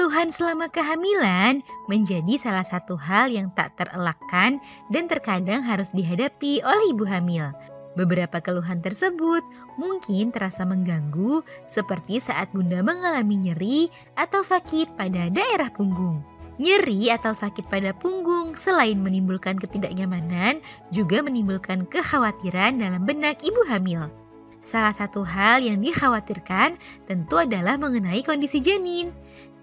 Keluhan selama kehamilan menjadi salah satu hal yang tak terelakkan dan terkadang harus dihadapi oleh ibu hamil. Beberapa keluhan tersebut mungkin terasa mengganggu, seperti saat bunda mengalami nyeri atau sakit pada daerah punggung. Nyeri atau sakit pada punggung selain menimbulkan ketidaknyamanan, juga menimbulkan kekhawatiran dalam benak ibu hamil. Salah satu hal yang dikhawatirkan tentu adalah mengenai kondisi janin.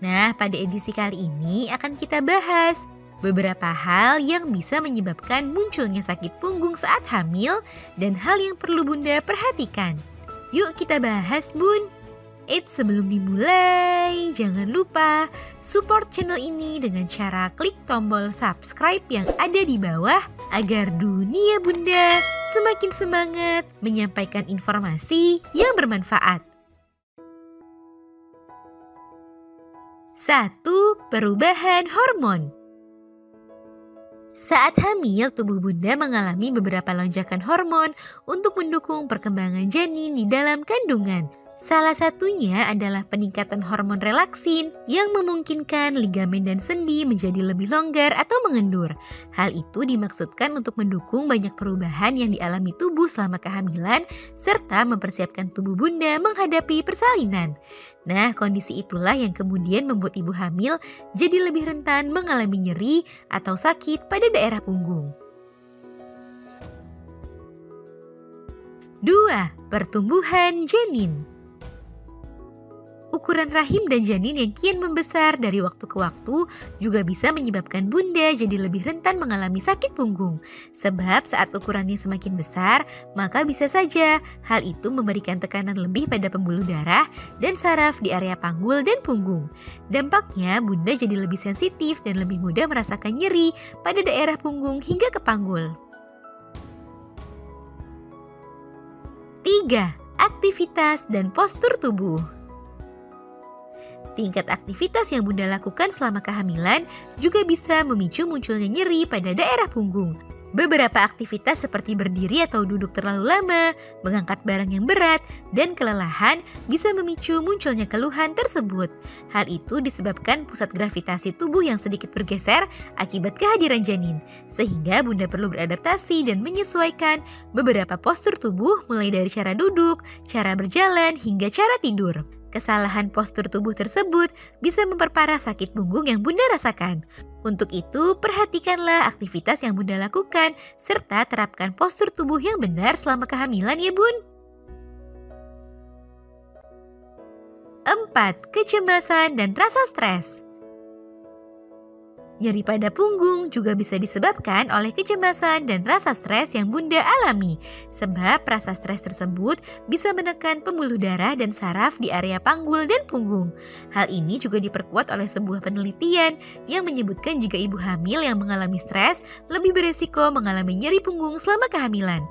Nah, pada edisi kali ini akan kita bahas beberapa hal yang bisa menyebabkan munculnya sakit punggung saat hamil dan hal yang perlu bunda perhatikan. Yuk kita bahas, bun. Sebelum dimulai, jangan lupa support channel ini dengan cara klik tombol subscribe yang ada di bawah agar dunia bunda semakin semangat menyampaikan informasi yang bermanfaat. 1. Perubahan hormon. Saat hamil, tubuh bunda mengalami beberapa lonjakan hormon untuk mendukung perkembangan janin di dalam kandungan. Salah satunya adalah peningkatan hormon relaksin yang memungkinkan ligamen dan sendi menjadi lebih longgar atau mengendur. Hal itu dimaksudkan untuk mendukung banyak perubahan yang dialami tubuh selama kehamilan serta mempersiapkan tubuh bunda menghadapi persalinan. Nah, kondisi itulah yang kemudian membuat ibu hamil jadi lebih rentan mengalami nyeri atau sakit pada daerah punggung. 2. Pertumbuhan janin. Ukuran rahim dan janin yang kian membesar dari waktu ke waktu juga bisa menyebabkan bunda jadi lebih rentan mengalami sakit punggung. Sebab saat ukurannya semakin besar, maka bisa saja hal itu memberikan tekanan lebih pada pembuluh darah dan saraf di area panggul dan punggung. Dampaknya bunda jadi lebih sensitif dan lebih mudah merasakan nyeri pada daerah punggung hingga ke panggul. 3. Aktivitas dan postur tubuh. Tingkat aktivitas yang bunda lakukan selama kehamilan juga bisa memicu munculnya nyeri pada daerah punggung. Beberapa aktivitas seperti berdiri atau duduk terlalu lama, mengangkat barang yang berat, dan kelelahan bisa memicu munculnya keluhan tersebut. Hal itu disebabkan pusat gravitasi tubuh yang sedikit bergeser akibat kehadiran janin, sehingga bunda perlu beradaptasi dan menyesuaikan beberapa postur tubuh mulai dari cara duduk, cara berjalan, hingga cara tidur. Kesalahan postur tubuh tersebut bisa memperparah sakit punggung yang bunda rasakan. Untuk itu, perhatikanlah aktivitas yang bunda lakukan, serta terapkan postur tubuh yang benar selama kehamilan ya bun. 4. Kecemasan dan rasa stres. Nyeri pada punggung juga bisa disebabkan oleh kecemasan dan rasa stres yang bunda alami. Sebab rasa stres tersebut bisa menekan pembuluh darah dan saraf di area panggul dan punggung. Hal ini juga diperkuat oleh sebuah penelitian yang menyebutkan jika ibu hamil yang mengalami stres lebih beresiko mengalami nyeri punggung selama kehamilan.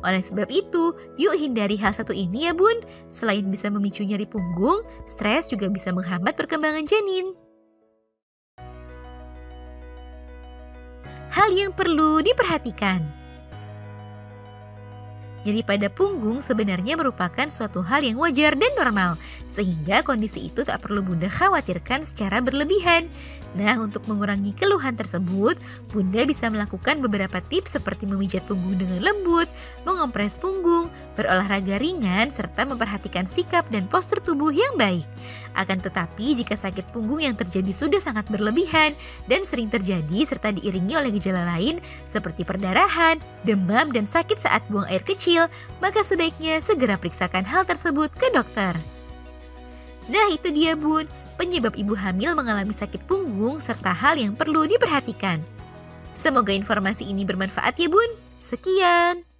Oleh sebab itu, yuk hindari hal satu ini ya bun. Selain bisa memicu nyeri punggung, stres juga bisa menghambat perkembangan janin. Hal yang perlu diperhatikan. Nyeri pada punggung sebenarnya merupakan suatu hal yang wajar dan normal, sehingga kondisi itu tak perlu bunda khawatirkan secara berlebihan. Nah, untuk mengurangi keluhan tersebut, bunda bisa melakukan beberapa tips seperti memijat punggung dengan lembut, mengompres punggung, berolahraga ringan, serta memperhatikan sikap dan postur tubuh yang baik. Akan tetapi, jika sakit punggung yang terjadi sudah sangat berlebihan dan sering terjadi serta diiringi oleh gejala lain seperti perdarahan, demam, dan sakit saat buang air kecil, maka sebaiknya segera periksakan hal tersebut ke dokter. Nah, itu dia bun, penyebab ibu hamil mengalami sakit punggung serta hal yang perlu diperhatikan. Semoga informasi ini bermanfaat ya bun. Sekian.